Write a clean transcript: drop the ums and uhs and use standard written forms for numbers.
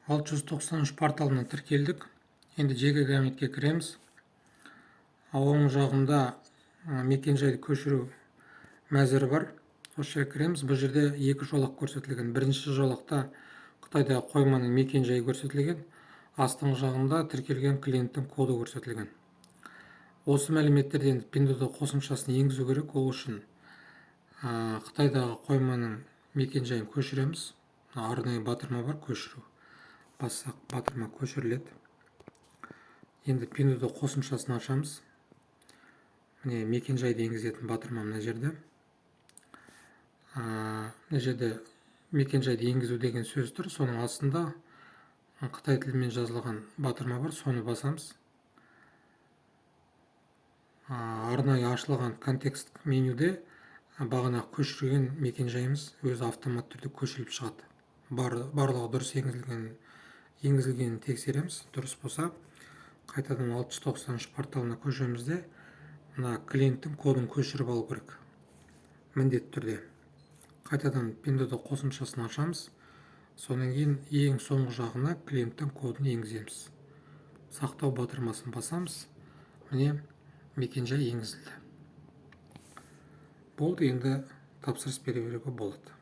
693 порталына тіркелдік. Енді жеке кабинетке кіреміз. Оң жағында мекен-жайды көшіру мәзірі бар. Осы жерге кіреміз. Бұл жерде екі жолақ көрсетілген. Бірінші жолақта Қытайдағы қойманың мекен-жайы көрсетілген. Астыңғы жағында тіркелген клиенттің коды көрсетілген. Осы мәліметтерді енді Pinduoduo қосымшасын енгізу керек. Ол үшін Қытайдағы қойманың мекен-жайын көшіреміз. Арнайы батырма бар, көшіру. Бассақ, батырма көшіріледі. Енді Pinduoduo қосымшасын ашамыз. Міне мекен-жайды енгізетін батырма мына жерде. Мына жерде мекен-жайды енгізу деген сөз тұр. Соның астында Қытай тілімен жазылған батырма бар, соны басамыз. Арнайы ашылған контекст менюде бағана көшірген мекен-жайымыз өзі автомат түрде көшіріліп шығады. Барлығы дұрыс енгізілгенін тексереміз. Дұрыс болса, қайтадан 693 порталына көшеміз де мына клиенттің кодын көшіріп алу керек. Міндетті түрде. Қайтадан Pinduoduo қосымшасын ашамыз. Содан кейін ең соңғы жағына клиенттің кодын енгіземіз. Сақтау батырмасын басамыз. Міне мекен-жай енгізілді. Болды, енді тапсырыс бере беруге болады.